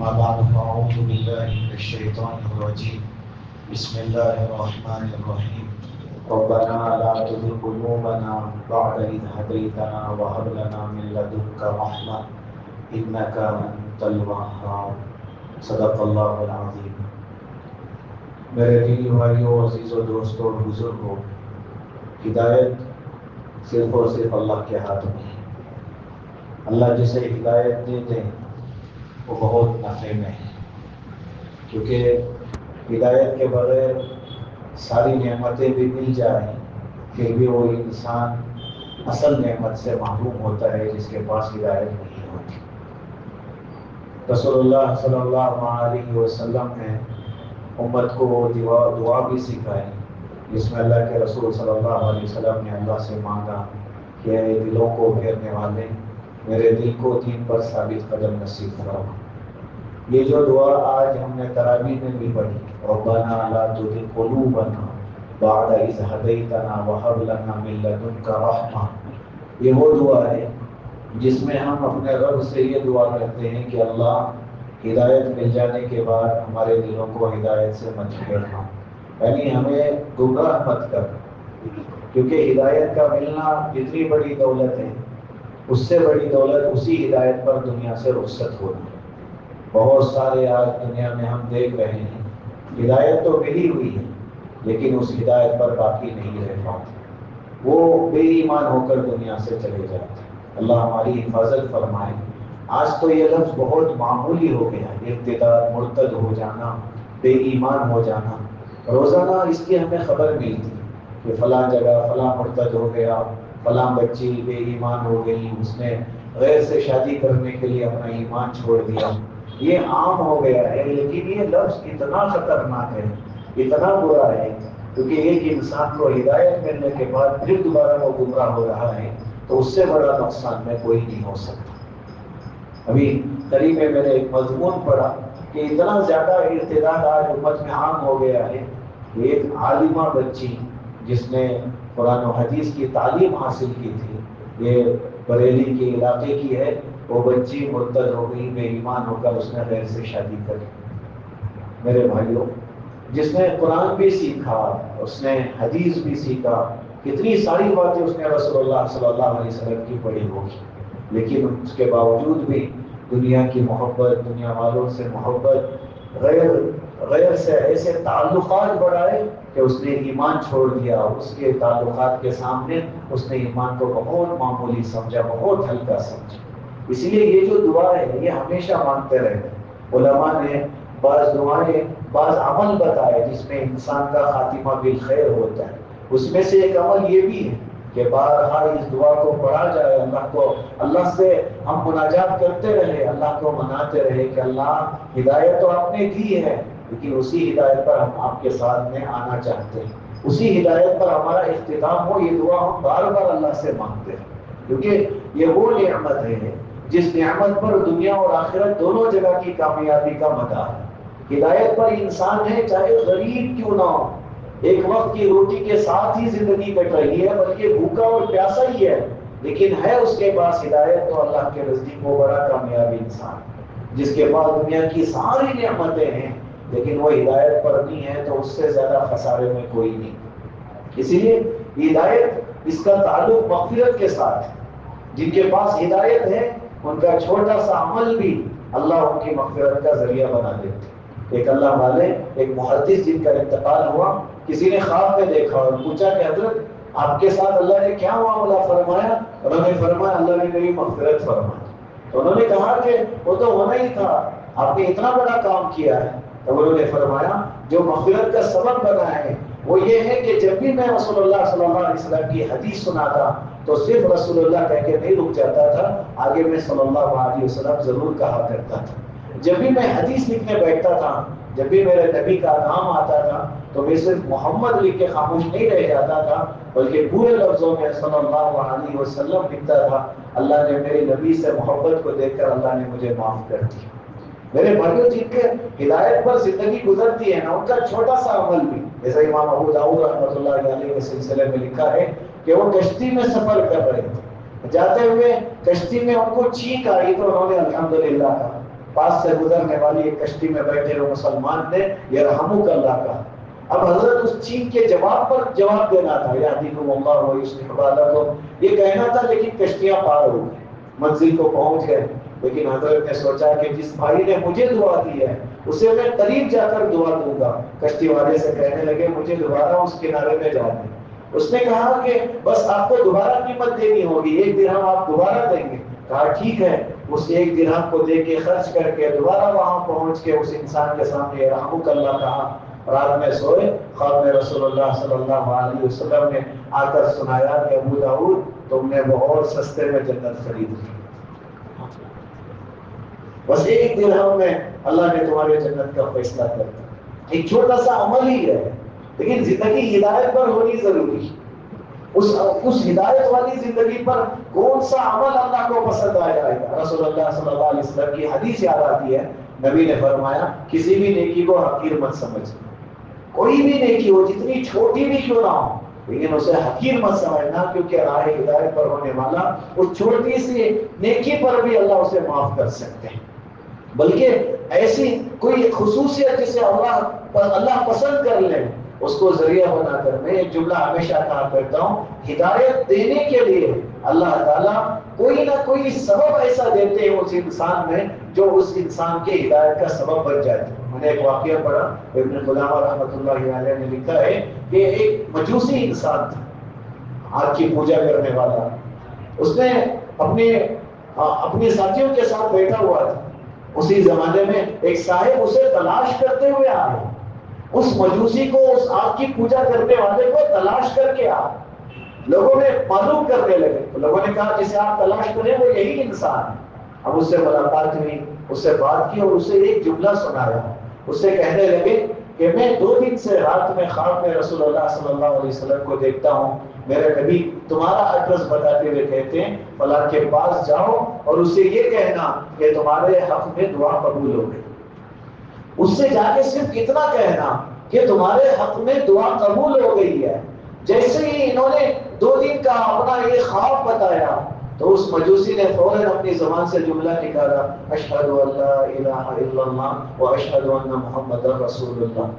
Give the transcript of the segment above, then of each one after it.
أما بعد فأعوذ بالله من الشيطان الرجيم. بسم الله الرحمن الرحيم. ربنا لا تزغ قلوبنا بعد إذ هديتنا وهب لنا من لدنك رحمة إنك أنت الوهاب. صدق اللہ العظیم. میرے دینی بھائیوں، عزیزوں، دوستوں اور بزرگوں، ہدایت صرف اور صرف اللہ کے ہاتھ میں ہے. اللہ جسے ہدایت دیتے ہیں وہ بہت نفع میں ہے، کیونکہ ہدایت کے بغیر ساری نعمتیں بھی مل جائیں پھر بھی وہ انسان اصل نعمت سے محروم ہوتا ہے جس کے پاس ہدایت نہیں ہوتی. رسول اللہ صلی اللہ علیہ وسلم نے امت کو وہ دعا بھی سکھائی جس میں اللہ کے رسول صلی اللہ علیہ وسلم نے اللہ سے مانگا کہ اے دلوں کو پھیرنے والے، میرے دل کو دین پر ثابت قدم نصیب فرما. یہ جو دعا آج ہم نے تراویح میں بھی پڑھی، ربنا لا تزغ قلوبنا بعد اذ ہدیتنا وہب لنا من لدنک رحمہ، یہ وہ دعا ہے جس میں ہم اپنے رب سے یہ دعا کرتے ہیں کہ اللہ ہدایت مل جانے کے بعد ہمارے دلوں کو ہدایت سے مت پھیرنا، یعنی ہمیں گمراہ مت کر، کیونکہ ہدایت کا ملنا جتنی بڑی دولت ہے اس سے بڑی دولت اسی ہدایت پر دنیا سے رخصت ہونا. بہت سارے آج دنیا میں ہم دیکھ رہے ہیں ہدایت تو ملی ہوئی ہے لیکن اس ہدایت پر باقی نہیں رہ پاتے، وہ بے ایمان ہو کر دنیا سے چلے جاتے. اللہ ہماری حفاظت فرمائے. آج تو یہ لفظ بہت معمولی ہو گیا ہے، ارتداد، مرتد ہو جانا، بے ایمان ہو جانا. روزانہ اس کی ہمیں خبر ملتی کہ فلاں جگہ فلاں مرتد ہو گیا، فلاں بچی بے ایمان ہو گئی، اس نے غیر سے شادی کرنے کے لیے اپنا ایمان چھوڑ دیا. یہ عام ہو گیا ہے، لیکن یہ لفظ اتنا خطرناک ہے، اتنا برا ہے، کیونکہ ایک انسان کو ہدایت ملنے کے بعد پھر دوبارہ وہ گمراہ ہو رہا ہے تو اس سے بڑا نقصان میں کوئی نہیں ہو سکتا. ابھی قریب میں میں نے ایک مضمون پڑھا کہ اتنا زیادہ ارتداد آج امت میں عام ہو گیا ہے کہ ایک عالمہ بچی جس نے قرآن و حدیث کی تعلیم حاصل کی تھی، یہ بریلی کے علاقے کی ہے، وہ بچی مرتد ہو گئی، بے ایمان ہو کر اس نے غیر سے شادی کر. میرے بھائیوں، جس نے قرآن بھی سیکھا، اس نے حدیث بھی سیکھا، کتنی ساری باتیں اس نے رسول اللہ صلی اللہ علیہ وسلم کی پڑھی ہوگی، لیکن اس کے باوجود بھی دنیا کی محبت، دنیا والوں سے محبت، غیر سے ایسے تعلقات بڑھائے کہ اس نے ایمان چھوڑ دیا. اس کے تعلقات کے سامنے اس نے ایمان کو بہت معمولی سمجھا، بہت ہلکا سمجھا. اسی لیے یہ جو دعا ہے یہ ہمیشہ مانگتے رہتے. علماء نے بعض دعائیں، بعض عمل بتائے جس میں انسان کا خاتمہ بالخیر ہوتا ہے. اس میں سے ایک عمل یہ بھی ہے کہ بارہا اس دعا کو پڑھا جائے، اللہ سے ہم مناجات کرتے رہے، اللہ کو مناتے رہے کہ اللہ ہدایت تو آپ نے دی ہے لیکن اسی ہدایت پر ہم آپ کے ساتھ میں آنا چاہتے ہیں، اسی ہدایت پر ہمارا اختتام ہو. یہ دعا ہم بار بار اللہ سے مانگتے ہیں، کیونکہ یہ وہ نعمت ہے جس نعمت پر دنیا اور آخرت دونوں جگہ کی کامیابی کا مدار ہے. ہدایت پر انسان ہے چاہے غریب کیوں نہ ہو، ایک وقت کی روٹی کے ساتھ ہی زندگی کٹ رہی ہے، بلکہ بھوکا اور پیاسا ہی ہے، لیکن ہے اس کے پاس ہدایت تو اللہ کے نزدیک وہ بڑا کامیابی انسان. جس کے پاس دنیا کی ساری نعمتیں ہیں لیکن وہ ہدایت پر نہیں ہے تو اس سے زیادہ خسارے میں کوئی نہیں. اسی لیے ہدایت اس کا تعلق مغفرت کے ساتھ ہے. جن کے پاس ہدایت ہے ان کا چھوٹا سا عمل بھی اللہ ان کی مغفرت کا ذریعہ بنا دیتے. ایک اللہ والے، ایک محدث جن کا انتقال ہوا، کسی نے خواب میں دیکھا اور پوچھا کہ حضرت آپ کے ساتھ اللہ نے کیا معاملہ فرمایا؟ انہوں نے فرمایا اللہ نے میری مغفرت فرمائی. تو انہوں نے کہا کہ وہ تو ہونا ہی تھا، آپ نے اتنا بڑا کام کیا ہے. تو انہوں نے فرمایا جو مغفرت کا سبب بنا ہے وہ یہ ہے کہ جب بھی میں رسول اللہ صلی اللہ علیہ وسلم کی حدیث سناتا تو صرف رسول اللہ کہہ کے نہیں رک جاتا تھا، آگے میں صلی اللہ علیہ وسلم ضرور کہا کرتا تھا. جب بھی میں حدیث لکھنے بیٹھتا تھا، جب بھی میرے نبی کا نام آتا تھا تو میں صرف محمد لکھ کے خاموش نہیں رہ جاتا تھا بلکہ پورے لفظوں میں صلی اللہ علیہ وسلم لکھتا تھا. اللہ نے میرے نبی سے محبت کو دیکھ کر اللہ نے مجھے معاف کر دیا. میرے بھائیوں، جن کے ہدایت پر زندگی گزرتی ہے نا، ان کا چھوٹا سا عمل بھی، جیسا امام ابو داؤد رحمۃ اللہ علیہ کے سلسلے میں لکھا ہے کہ وہ کشتی میں سفر کر رہے تھے، جاتے ہوئے کشتی میں ان کو چھینک آئی تو انہوں نے الحمدللہ کہا. پاس سے گزرنے والی ایک کشتی میں بیٹھے ہوئے مسلمان نے یرحمک اللہ کہا. اب حضرت اس چیخ کے جواب پر جواب دینا تھا، یہدیکم اللہ ویصلح بالکم، یہ کہنا تھا، لیکن کشتیاں پار ہو گئی، منزل کو پہنچ گئے. لیکن حضرت نے سوچا کہ جس بھائی نے مجھے دعا دی ہے اسے میں قریب جا کر دعا دوں گا. کشتی والے سے کہنے لگے مجھے دوبارہ اس کنارے میں جا دیں. اس نے کہا کہ بس آپ کو دوبارہ قیمت دینی ہوگی، 1 درہم آپ دوبارہ دیں گے. کہا ٹھیک ہے. اس 1 درہم کو دے کے خرچ کر کے دوبارہ وہاں پہنچ کے اس انسان کے سامنے یرحمک اللہ کہا. رات میں سوئے، خواب میں رسول اللہ صلی اللہ علیہ وسلم نے آ کر سنایا کہ ابو داؤد تم نے بہت سستے میں جنت خرید لی، بس 1 درہم میں اللہ نے تمہارے جنت کا فیصلہ کر دیا. ایک چھوٹا سا عمل ہی ہے، لیکن زندگی ہدایت پر ہونی ضروری. اس ہدایت والی زندگی پر کون سا عمل اللہ کو پسند آ جائے گا. رسول اللہ صلی اللہ علیہ وسلم کی حدیث یاد آتی ہے، نبی نے فرمایا کسی بھی نیکی کو حقیر مت سمجھ. کوئی بھی نیکی ہو، جتنی چھوٹی بھی کیوں نہ ہو، لیکن اسے حقیر مت سمجھنا، کیونکہ راہ ہدایت پر ہونے والا اس چھوٹی سی نیکی پر بھی اللہ اسے معاف کر سکتے ہیں. بلکہ ایسی کوئی خصوصیت جسے اللہ پسند کر لے، اس کو ذریعہ بنا کر. میں ایک جملہ ہمیشہ کہا کرتا ہوں، ہدایت دینے کے لیے اللہ تعالیٰ کوئی نہ کوئی سبب ایسا دیتے ہیں اس انسان میں جو اس انسان کے ہدایت کا سبب بن جاتے ہیں. میں نے ایک واقعہ پڑھا، ابن قدامہ رحمۃ اللہ علیہ نے لکھا ہے کہ ایک مجوسی انسان تھا، آگ کی پوجا کرنے والا. اس نے اپنے ساتھیوں کے ساتھ بیٹھا ہوا تھا. اسی زمانے میں ایک صاحب اسے تلاش کرتے ہوئے آئے. اس مجوسی کو، اس آگ کی پوجا کرنے والے کو تلاش کر کے آئے. لوگوں نے معلوم کرنے لگے، تو لوگوں نے کہا جسے آپ تلاش کریں وہ یہی انسان ہے. اب اس سے ملاقات ہوئی، اس سے بات کی اور اسے ایک جملہ سنایا. اسے کہنے لگے کہ میں 2 دن سے رات میں خواب میں رسول اللہ صلی اللہ علیہ وسلم کو دیکھتا ہوں. میرے نبی تمہارا ایڈریس بتاتے ہوئے کہتے ہیں فلاں کے پاس جاؤ اور اسے یہ کہنا کہ تمہارے حق میں دعا قبول ہو گئی. اس سے جا کے صرف اتنا کہنا کہ تمہارے حق میں دعا قبول ہو گئی ہے. جیسے ہی انہوں نے 2 دن کا اپنا یہ خواب بتایا تو اس مجوسی نے فوراً اپنی زبان سے جملہ نکالا، اشہد ان لا الہ الا اللہ و اشہد ان محمد رسول اللہ.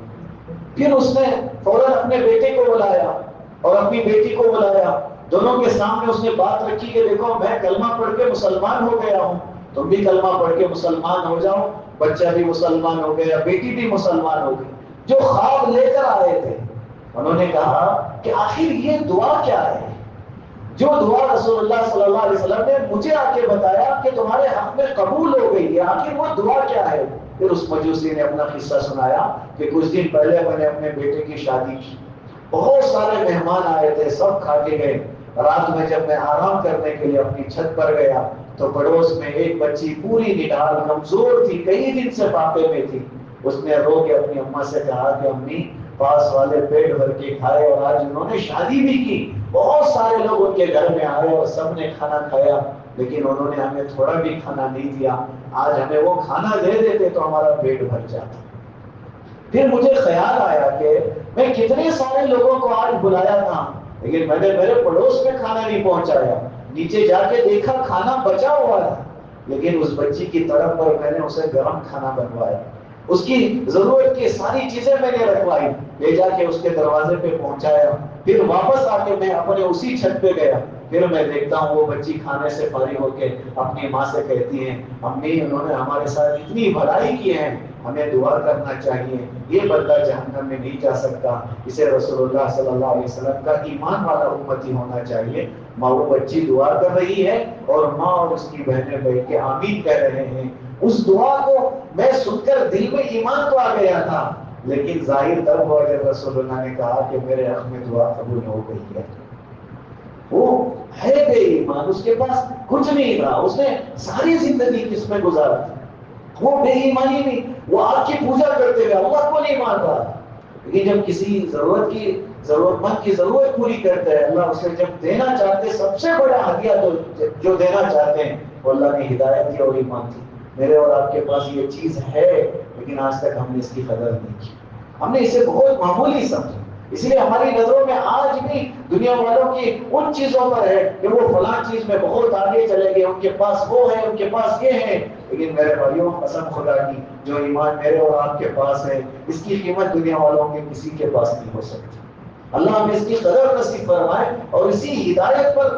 پھر اس نے فوراً اپنے بیٹے کو بلایا اور اپنی بیٹی کو بلایا. دونوں کے سامنے اس نے بات رکھی کہ دیکھو میں کلمہ پڑھ کے مسلمان ہو گیا ہوں، تم بھی کلمہ پڑھ کے مسلمان ہو جاؤ. بچہ بھی مسلمان ہو گیا، بیٹی بھی مسلمان ہو گئی. جو خواب لے کر آئے تھے انہوں نے کہا کہ آخر یہ دعا کیا ہے جو دعا رسول اللہ صلی اللہ علیہ وسلم نے مجھے آ کے بتایا کہ تمہارے حق میں قبول ہو گئی ہے، آخر وہ دعا کیا ہے. پھر اس مجوسی نے اپنا قصہ سنایا کہ کچھ دن پہلے میں نے اپنے بیٹے کی شادی کی، بہت سارے مہمان آئے تھے، سب کھا کے گئے. رات میں جب میں آرام کرنے کے لیے اپنی چھت پر گیا تو پڑوس میں ایک بچی پوری نڈال کمزور تھی، کئی دن سے فاقے میں تھی. اس نے رو کے اپنی اماں سے کہا کہ امی پاس والے پیٹ بھر کے کھائے اور آج انہوں نے شادی بھی کی، بہت سارے لوگ ان کے گھر میں آئے اور سب نے کھانا کھایا، لیکن انہوں نے ہمیں تھوڑا بھی کھانا نہیں دیا. آج ہمیں وہ کھانا دے دیتے تو ہمارا پیٹ بھر جاتا. پھر مجھے خیال آیا کہ میں کتنے سارے لوگوں کو آج بلایا تھا لیکن میں نے میرے پڑوس میں کھانا نہیں پہنچایا. نیچے جا کے دیکھا کھانا بچا ہوا تھا، لیکن اس بچی کی طرف پر میں نے اسے گرم کھانا بنوایا، اس کی ضرورت کی ساری چیزیں میں نے رکھوائی، لے جا کے اس کے دروازے پہ پہنچایا. پھر واپس آ کے میں اپنے اسی چھت پہ گیا. پھر میں دیکھتا ہوں وہ بچی کھانے سے فارغ ہو کے اپنی ماں سے کہتی ہیں امی انہوں نے ہمارے ساتھ اتنی بھلائی کی ہے، ہمیں دعا کرنا چاہیے، یہ بندہ جہنم میں نہیں جا سکتا، اسے رسول اللہ صلی اللہ علیہ وسلم کا ایمان والا امتی ہونا چاہیے. ماں وہ بچی دعا کر رہی ہے اور ماں اور اس کی بہنیں بیٹھ کے آمین کہہ رہے ہیں. اس دعا کو میں سن کر دل میں ایمان تو آ گیا تھا، لیکن ظاہر تب ہوا جب رسول اللہ نے کہا کہ میرے حق میں دعا قبول ہو گئی ہے. وہ ہے بے ایمان، اس کے پاس کچھ نہیں تھا، اس نے ساری زندگی کس میں گزارا تھا. وہ بے ایمانی نہیں، وہ آگ کی پوجا کرتے ہوئے اللہ کو نہیں مان رہا. لیکن جب کسی ضرورت مند کی ضرورت پوری کرتا ہے اللہ اسے جب دینا چاہتے ہیں سب سے بڑا ہدیہ جو دینا چاہتے ہیں وہ اللہ نے ہدایت دی اور ایمان دی. میرے اور آپ کے پاس یہ چیز ہے لیکن آج تک ہم نے اس کی قدر نہیں کی، ہم نے اسے بہت معمولی سمجھا. اس لیے ہماری نظروں میں آج بھی دنیا والوں کی ان چیزوں پر ہے کہ وہ فلاں چیز میں بہت آگے چلے گئے، ان کے پاس وہ ہے، ان کے پاس یہ ہے. لیکن میرے بھائیوں قسم خدا کی جو ایمان میرے اور آپ کے پاس ہے اس کی قیمت دنیا والوں کے کسی کے پاس نہیں ہو سکتی. اللہ ہمیں اس کی قدر نصیب فرمائے اور اسی ہدایت پر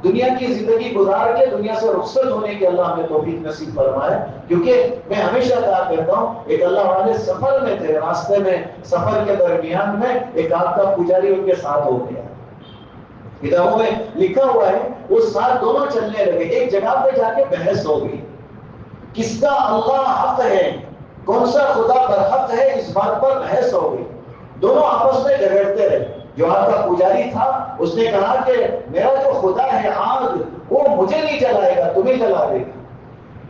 دنیا کی زندگی گزار کے دنیا سے رخصت ہونے کے اللہ ہمیں توفیق نصیب فرمائے. کیونکہ میں ہمیشہ کہا کرتا ہوں ایک اللہ والے سفر میں تھے, راستے میں سفر کے درمیان میں ایک آپ کا پجاری ان کے ساتھ ہو گیا. کتابوں میں لکھا ہوا ہے وہ ساتھ دونوں چلنے لگے, ایک جگہ پہ جا کے بحث ہو گئی کس کا اللہ حق ہے, کون سا خدا برحق ہے, اس بات پر بحث ہو گئی. دونوں آپس میں جھگڑتے رہے. جو آپ کا پجاری تھا اس نے کہا کہ میرا جو خدا ہے آگ وہ مجھے نہیں جلائے گا, تمہیں جلا دے گا.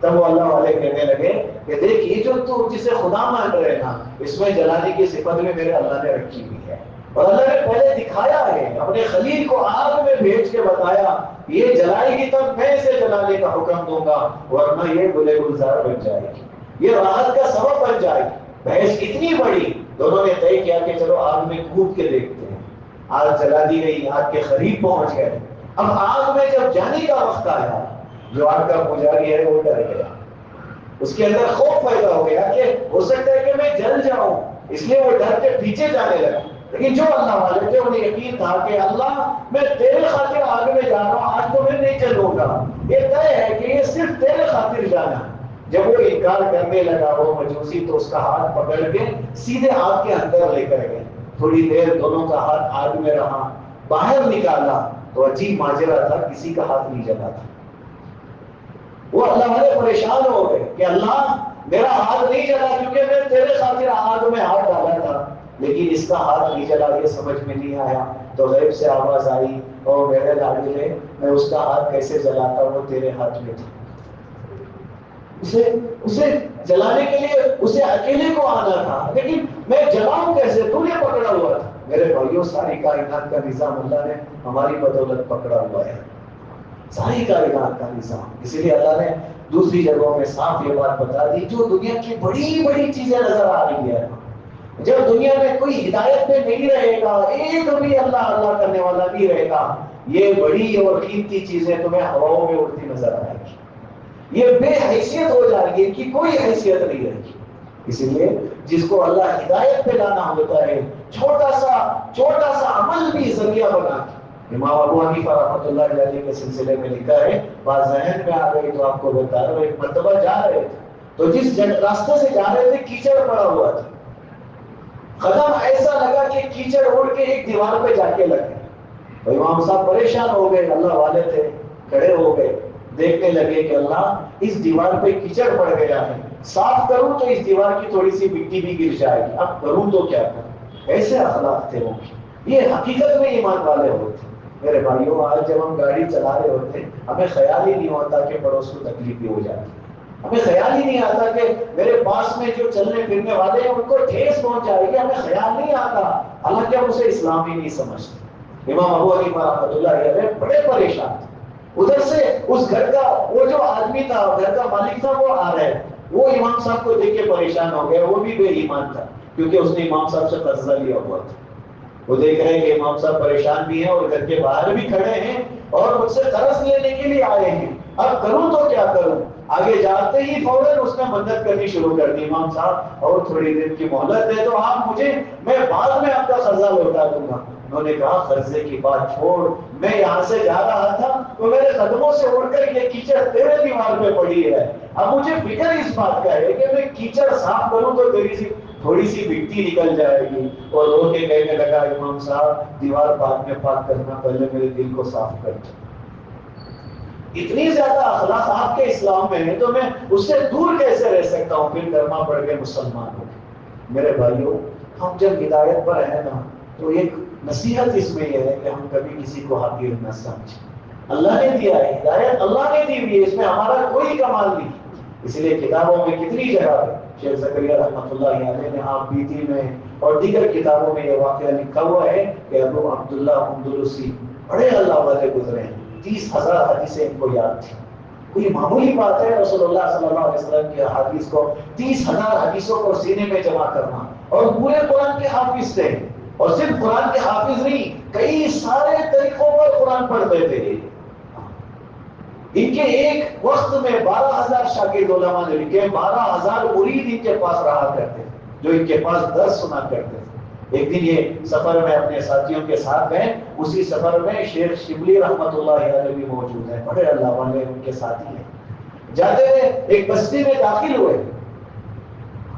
تب وہ اللہ والے کہنے لگے کہ دیکھ یہ جو تو جسے خدا مان رہے نا اس میں جلانے کی صفت میں میرے اللہ نے رکھی ہوئی ہے, اور اللہ نے پہلے دکھایا ہے اپنے خلیل کو آگ میں بھیج کے بتایا یہ جلائے گی تب میں اسے جلانے کا حکم دوں گا, ورنہ یہ گلے گلزار بن جائے گی, یہ راحت کا سبب بن جائے گی. بحث اتنی بڑی, دونوں نے طے کیا کہ چلو آگ میں کود کے دیکھتے ہیں. آگ جلا دی گئی, آگ کے قریب پہنچ گئے. اب آگ میں جب جانے کا وقت آیا جو آگ کا پجاری ہے وہ ڈر گیا, اس کے اندر خوف پیدا ہو گیا کہ ہو سکتا ہے کہ میں جل جاؤں, اس لیے وہ ڈر کے پیچھے جانے لگا. لیکن جو اللہ والے تھے انہیں یقین تھا کہ اللہ میں تیرے خاطر آگ میں جا رہا ہوں, آج تو میں نہیں چلوں گا, یہ طے ہے کہ یہ صرف تیرے خاطر جانا. جب وہ انکار کرنے لگا وہ مجوسی تو اس کا ہاتھ پکڑ کے سیدھے آگ کے اندر لے کر گئے. تھوڑی دیر دونوں کا ہاتھ آگ میں رہا, باہر نکالا تو عجیب ماجرا تھا, کسی کا ہاتھ نہیں جلا تھا. وہ اللہ والے پریشان ہو گئے کہ اللہ میرا ہاتھ نہیں جلا کیونکہ میں تیرے خاطر آگ میں ہاتھ ڈالا تھا, لیکن اس کا ہاتھ نہیں جلا, یہ سمجھ میں نہیں آیا. تو غیب سے آواز آئی اور میرے لاڈلے میں اس کا ہاتھ کیسے جلاتا, وہ تیرے ہاتھ میں تھا. اسے جلانے کے لیے اسے اکیلے کو آنا تھا, لیکن میں جلاؤں کیسے, تو نے پکڑا ہوا تھا. میرے بھائیوں ساری کائنات کا نظام اللہ نے ہماری بدولت پکڑا ہوا ہے, ساری کائنات کا نظام. اسی لیے اللہ نے دوسری جگہوں میں صاف یہ بات بتا دی جو دنیا کی بڑی بڑی چیزیں نظر آ رہی ہے. جب دنیا میں کوئی ہدایت میں نہیں رہے گا, ایک بھی اللہ اللہ کرنے والا نہیں رہے گا, یہ بڑی اور قیمتی چیزیں تمہیں ہواؤں میں اڑتی نظر آئے گی, یہ بے حیثیت ہو جائے گی, ان کی کوئی حیثیت نہیں رہے گی. اسی لیے جس کو اللہ ہدایت پہ لانا ہوتا ہے چھوٹا سا عمل بھی ذریعہ بنا. امام ابو حنیفہ رحمۃ اللہ علیہ کے سلسلے میں لکھا ہے, بات ذہن میں آ گئی تو آپ کو بتا رہا ہوں. ایک مرتبہ جا رہے تھے تو جس راستے سے جا رہے تھے کیچڑ پڑا ہوا تھا, قدم ایسا لگا کہ کیچڑ اڑ کے ایک دیوار پہ جا کے لگ گئے. تو امام صاحب پریشان ہو گئے, اللہ والے تھے, کھڑے ہو گئے, دیکھنے لگے کہ اللہ اس دیوار پہ کیچڑ پڑ گیا ہے, صاف کروں تو اس دیوار کی تھوڑی سی مٹی بھی گر جائے گی, اب کروں تو کیا کروں. ایسے اخلاق تھے وہ, یہ حقیقت میں ایمان والے ہوتے. میرے بھائیوں آج جب ہم گاڑی چلا رہے ہوتے ہمیں خیال ہی نہیں ہوتا کہ پڑوس کو تکلیف بھی ہو جاتی, ہمیں خیال ہی نہیں آتا کہ میرے پاس میں جو چلنے پھرنے والے ہیں ان کو ٹھیس پہنچ جائے گی, ہمیں خیال نہیں آتا, حالانکہ ہم اسے اسلام ہی نہیں سمجھتے. امام ابو حنیفہ رحمۃ اللہ علیہ بڑے پریشان تھے. ادھر سے اس گھر کا وہ جو آدمی تھا, گھر کا مالک تھا, وہ آ رہا ہے, وہ امام صاحب کو دیکھ کے پریشان ہو گیا, وہ بھی بے ایمان تھا کیونکہ اس نے امام صاحب سے قرضہ لیا ہوا تھا. وہ دیکھ رہے ہیں کہ امام صاحب پریشان بھی ہیں اور گھر کے باہر بھی کھڑے ہیں اور مجھ سے قرض لینے کے لیے آئے ہیں, اب کروں تو کیا کروں. آگے جاتے ہی فوراً اس نے مدد کرنی شروع کر دی, امام صاحب اور تھوڑی دیر کی مہلت دے تو آپ مجھے, میں بعد میں آپ کا قرضہ لوٹا دوں گا. انہوں نے کہا قرضے کی بات چھوڑ, میں یہاں سے جا رہا تھا تو میرے قدموں سے اڑ کر یہ کیچڑ تیرے دیوار پہ پڑی ہے, اب مجھے فکر اس بات کا ہے کہ میں کیچڑ صاف کروں تو تیری سی تھوڑی سی مٹی نکل جائے گی. اور رو کے کہنے لگا امام صاحب دیوار بعد میں پاک کرنا, پہلے میرے دل کو صاف کر دو. اتنی زیادہ اخلاق آپ کے اسلام میں ہے تو میں اس سے دور کیسے رہ سکتا ہوں, پھر کلمہ پڑھ کے مسلمان ہو. میرے بھائیوں ہم جب ہدایت پر ہیں نا تو ایک نصیحت اس میں یہ ہے کہ ہم کبھی کسی کو حقیر نہ سمجھیں. اللہ نے دیا ہے ہدایت, اللہ نے دی ہوئی ہے, اس میں ہمارا کوئی کمال نہیں. اس لیے کتابوں میں کتنی جگہ ہے, شیخ زکریا رحمۃ اللہ علیہ نے آپ بیتی میں اور دیگر کتابوں میں یہ واقعہ لکھا ہوا ہے کہ ابو عبداللہ اندلسی بڑے اللہ والے گزرے ہیں, 30,000 حدیثیں ان کو یاد تھی. کوئی معمولی بات ہے رسول اللہ صلی اللہ علیہ وسلم کی حدیث کو 30,000 حدیثوں کو سینے میں جمع کرنا, اور پورے قرآن کے حافظ تھے, اور صرف قرآن کے حافظ نہیں, کئی سارے طریقوں پر قرآن پڑھتے تھے. ان کے ایک وقت میں 12,000 شاگرد علماء نے لکھے، 12,000 مرید ان کے پاس رہا کرتے جو ان کے پاس درس سنا کرتے تھے۔ ایک دن یہ سفر میں اپنے ساتھیوں کے ساتھ گئے، اسی سفر میں شیخ شبلی رحمت اللہ علیہ بھی موجود ہیں، بڑے اللہ والے ان کے ساتھی ہیں۔ جاتے ہوئے ایک بستی میں داخل ہوئے،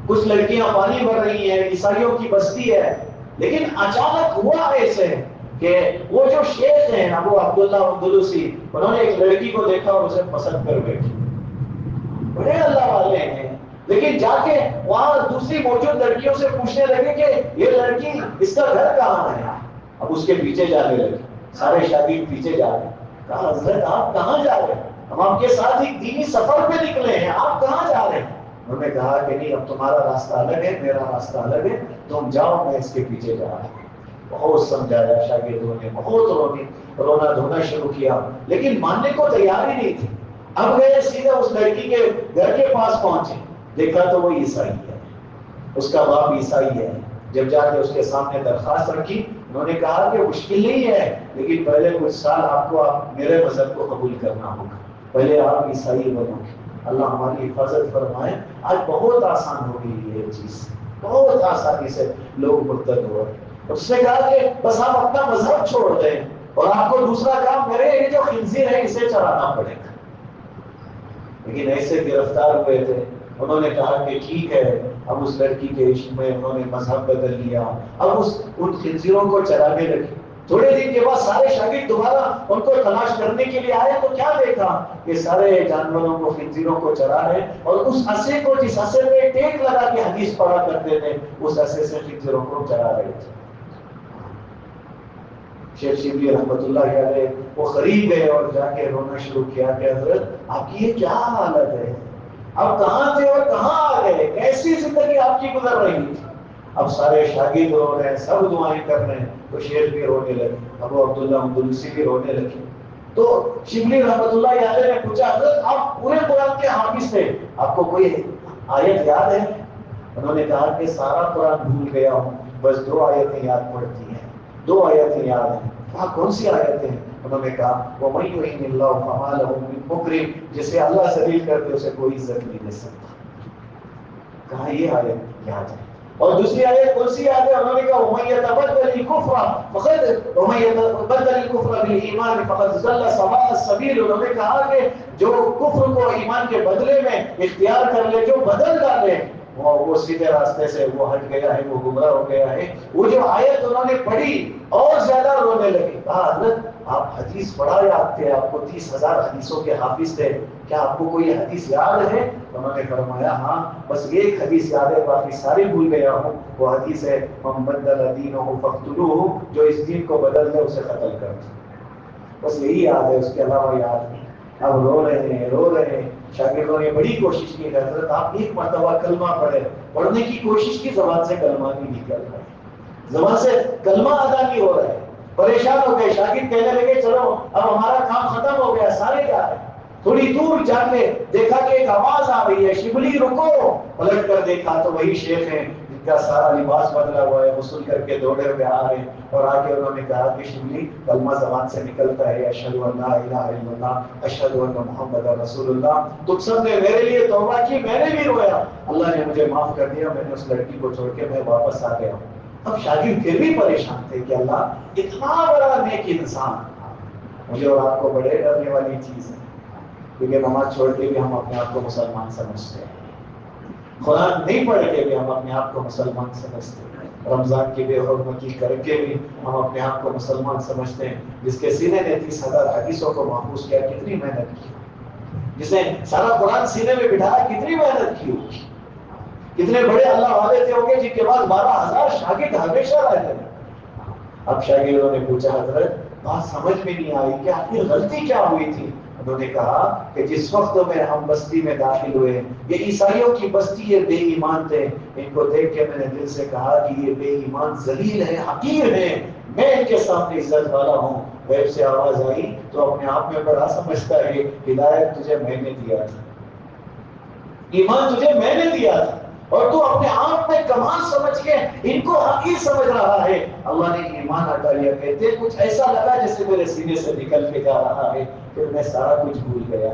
کچھ لڑکیاں پانی بھر رہی ہیں، عیسائیوں کی بستی ہے، لیکن اچانک ہوا ایسے کہ وہ جو شیخ ہیں ابو عبداللہ اندلسی، انہوں نے ایک لڑکی کو دیکھا اور اسے پسند کر بیٹھے، بڑے اللہ والے ہیں، لیکن جا کے وہاں دوسری موجود لڑکیوں سے پوچھنے لگے کہ یہ لڑکی اس کا گھر کہاں ہے؟ اب اس کے پیچھے جانے لگے، سارے شاگرد پیچھے جا رہے، کہا حضرت آپ کہاں جا رہے ہیں؟ ہم آپ کے ساتھ ایک دینی سفر پہ نکلے ہیں، آپ کہاں جا رہے ہیں؟ انہوں نے کہا کہ نہیں، اب تمہارا راستہ الگ ہے، میرا راستہ الگ ہے، تم جاؤ، میں اس کے پیچھے جا رہا ہوں۔ بہت سمجھایا شاگردوں نے، بہت رونا دھونا شروع کیا، لیکن ماننے کو تیار ہی نہیں تھی۔ اب گئے سیدھے اس لڑکی کے گھر کے پاس پہنچے، دیکھا تو وہ عیسائی ہے، اس کا باپ عیسائی ہے۔ جب جا کے اس کے سامنے درخواست رکھی، انہوں نے کہا کہ مشکل نہیں ہے، لیکن پہلے کچھ سال آپ کو میرے مذہب کو قبول کرنا ہوگا، پہلے آپ عیسائی بنو گے۔ اللہ ہماری حفاظت فرمائے۔ آج بہت آسان ہو گئی یہ چیز، بہت آسانی سے لوگ مرتد ہو رہے ہیں۔ اس نے کہا کہ بس آپ اپنا مذہب چھوڑ دیں اور آپ کو دوسرا کام میرے یہ جو خنزیر ہے اسے چرانا پڑے گا۔ لیکن ایسے گرفتار ہوئے تھے، انہوں نے کہا کہ ٹھیک ہے، اب اس لڑکی کے عشق میں انہوں نے مذہب بدل لیا، اب ان خنزیروں کو چرانے لگے۔ تھوڑے دن کے بعد سارے شاگرد دوبارہ ان کو تلاش کرنے کے لیے آئے تو کیا دیکھا کہ سارے جانوروں کو، خنزیروں کو چرا رہے، اور اس عصے کو، جس عصے پہ ٹیک لگا کے حدیث پڑھا کرتے تھے، اس عصے سے خنزیروں کو چرا رہے تھے۔ شیخ شبلی رحمت اللہ علیہ وہ قریب گئے اور جا کے رونا شروع کیا کہ حضرت آپ کی یہ کیا حالت ہے؟ اب کہاں تھے اور کہاں آ گئے؟ کیسی زندگی آپ کی گزر رہی تھی؟ اب سارے شاگرد رو رہے ہیں، سب دعائیں کر رہے ہیں، تو شیخ بھی رونے لگے، ابو عبداللہ اندلسی بھی رونے لگے۔ تو شبلی رحمت اللہ علیہ نے پوچھا حضرت آپ پورے قرآن کے حافظ تھے، آپ کو کوئی آیت یاد ہے؟ انہوں نے کہا کہ سارا قرآن بھول گیا ہوں، بس 2 آیتیں یاد پڑتی ہیں، 2 آیتیں یاد ہیں۔ کہا کون سی آیتیں ہیں؟ انہوں نے کہا وَمَن يُهِنِ اللَّهُ فَمَا لَهُ مِن مُكْرِمٍ، جسے اللہ ذلیل کر دے اسے کوئی عزت نہیں دے سکتا۔ کہا یہ آیت یاد ہے۔ اور دوسری آیت کون سی یاد ہے؟ انہوں نے کہا وَمَن يَتَبَدَّلِ الْكُفْرَ بِالْإِيمَانِ فَقَدْ ضَلَّ سَوَاءَ السَّبِيلِ۔ انہوں نے کہا کہ جو کفر کو ایمان کے بدلے میں اختیار کر لے، جو بدل ڈالے، وہ سیدھے راستے سے وہ ہٹ گیا ہے، وہ گمراہ ہو گیا ہے۔ وہ جو آیت انہوں نے پڑھی اور زیادہ رونے لگے۔ کہا حضرت آپ حدیث پڑھا یاد تھے، آپ کو 30,000 حدیثوں کے حافظ تھے، کیا آپ کو کوئی حدیث یاد ہے؟ انہوں نے فرمایا ہاں، بس ایک حدیث یاد ہے، باقی ساری بھول گیا ہوں۔ وہ حدیث ہے من بدل دینہ فاقتلوہ، جو اس دین کو بدل دے اسے قتل کر دو۔ بس یہی یاد ہے، اس کے علاوہ یاد نہیں۔ اب رو رہے ہیں۔ شاگردوں نے بڑی کوشش کی کہ حضرت آپ ایک مرتبہ کلمہ پڑھے، پڑھنے کی کوشش کی، زبان سے کلمہ نہیں نکل رہا ہے، زبان سے کلمہ ادا نہیں ہو رہا ہے۔ پریشان ہو گئے، شاگرد کہنے لگے چلو اب ہمارا کام ختم ہو گیا، سارے جا رہے ہیں۔ تھوڑی دور جا کے دیکھا کہ ایک آواز آ رہی ہے، شبلی رکو۔ پلٹ کر دیکھا تو وہی شیخ ہیں جن کا سارا لباس بدلا ہوا ہے، غسل کر کے دوڑے ہوئے آ رہے ہیں، اور آ کے انہوں نے کہا کہ شبلی کلمہ زبان سے نکلتا ہے، اشہد ان لا الہ الا اللہ اشہد ان محمد رسول اللہ۔ تم سب نے میرے لیے توبہ کی، میں نے بھی رویا، اللہ نے مجھے معاف کر دیا، میں نے اس لڑکی کو چھوڑ کے میں واپس آ گیا ہوں۔ اب شاگرد پھر بھی پریشان تھے کہ اللہ اتنا بڑا نیک انسان، مجھے اور آپ کو بڑے ڈرنے والی چیز ہے، کیونکہ نماز چھوڑ کے بھی ہم اپنے آپ کو مسلمان سمجھتے ہیں، قرآن نہیں پڑھ کے بھی ہم اپنے آپ کو مسلمان سمجھتے ہیں، رمضان کی بے حرمتی کر کے بھی ہم اپنے آپ کو مسلمان سمجھتے ہیں۔ جس کے سینے نے 30,000 حدیثوں کو محفوظ کیا، کتنی محنت کی، جس نے سارا قرآن سینے میں بٹھایا، کتنی محنت کی ہوگی، کتنے بڑے اللہ والے تھے ہوں گے جن کے بعد 12,000 شاگرد ہمیشہ رہتے ہیں۔ اب شاگردوں نے پوچھا حضرت بات سمجھ میں نہیں آئی کہ آخر غلطی کیا ہوئی تھی؟ انہوں نے کہا کہ جس وقت میں ہم بستی میں داخل ہوئے، یہ عیسائیوں کی بستی، یہ بے ایمان تھے، ان کو دیکھ کے میں نے دل سے کہا کہ یہ بے ایمان ذلیل ہے، حقیر ہے، میں ان کے سامنے عزت والا ہوں۔ غیب سے آواز آئی تو اپنے آپ میں بڑا سمجھتا ہے، ہدایت تجھے میں نے دیا تھا، ایمان تجھے میں نے دیا تھا، اور تو اپنے آپ میں کمال سمجھ کے ان کو حقیر سمجھ رہا ہے. اللہ نے ایمان عطا کیا. کہتے کچھ ایسا لگا جیسے میرے سینے سے نکل کے جا رہا ہے، پھر میں سارا کچھ بھول گیا.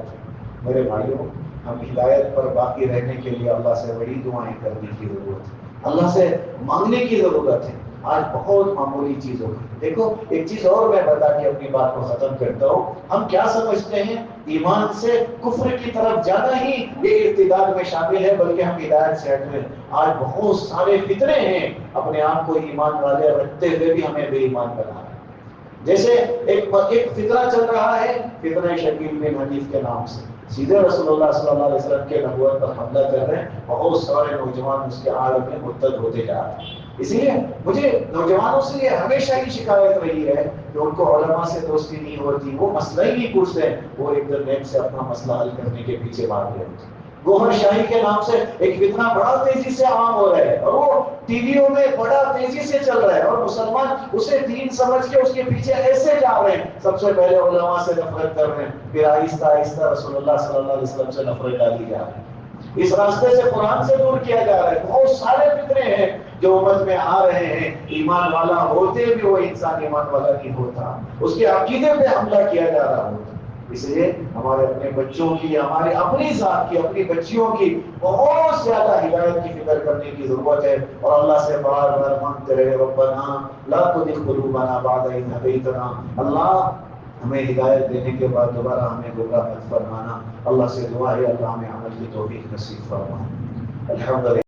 میرے بھائیوں، ہم ہدایت پر باقی رہنے کے لیے اللہ سے بڑی دعائیں کرنے کی ضرورت ہے، اللہ سے مانگنے کی ضرورت ہے. آج بہت معمولی چیزوں کی دیکھو. ایک چیز اور میں بتا کے اپنی بات کو ختم کرتا ہوں. ہم کیا سمجھتے ہیں ایمان سے کفر کی طرف جانا ہی یہ ارتداد میں شامل ہے، بلکہ ہم ہدایت سے ہٹ رہے ہیں. آج بہت سارے فتنے ہیں اپنے آپ کو ایمان والے رکھتے ہوئے بھی ہمیں بے ایمان بنا رہے ہیں. جیسے ایک فتنہ چل رہا ہے، فتنہ شکیل بن حنیف کے نام سے، سیدھے رسول اللہ صلی اللہ علیہ وسلم کے نبوت پر حملہ کر رہے ہیں. بہت سارے نوجوان اس کے آڑ میں مرتد ہوتے جا رہے ہیں. اسی لیے مجھے نوجوانوں سے یہ ہمیشہ ہی شکایت رہی ہے کہ ان کو علماء سے دوستی نہیں ہوتی، وہ مسئلہ ہی نہیں پوچھتے، وہ انٹرنیٹ سے اپنا مسئلہ حل کرنے کے پیچھے بھاگ رہے ہوتے. گوہر شاہی کے نام سے ایک فتنہ بڑا تیزی سے عام ہو رہا ہے اور وہ ٹی ویوں میں بڑا تیزی سے چل رہا ہے، اور مسلمان اسے دین سمجھ کے اس کے پیچھے ایسے جا رہے ہیں. سب سے پہلے علماء سے نفرت کر رہے ہیں، پھر آہستہ آہستہ رسول اللہ صلی اللہ علیہ وسلم سے نفرت ڈالی جا رہی ہے. اس راستے سے قرآن سے دور کیا جا رہا ہے. بہت سارے فتنے ہیں جو امت میں آ رہے ہیں. ایمان والا ہوتے بھی وہ انسان ایمان والا نہیں ہوتا، اس کے عقیدے پہ حملہ کیا جا رہا ہوتا. اس لیے ہمارے اپنے بچوں کی، ہمارے اپنی ذات کی، اپنی بچیوں کی بہت زیادہ ہدایت کی فکر کرنے کی ضرورت ہے. اور اللہ سے بار بار مانگتے رہے ربنا لا تزغ قلوبنا بعد إذ هديتنا. اللہ ہمیں ہدایت دینے کے بعد دوبارہ ہمیں گمراہ مت فرمانا. اللہ سے دعا ہے اللہ ہمیں عمل کی توفیق نصیب فرما. الحمدللہ.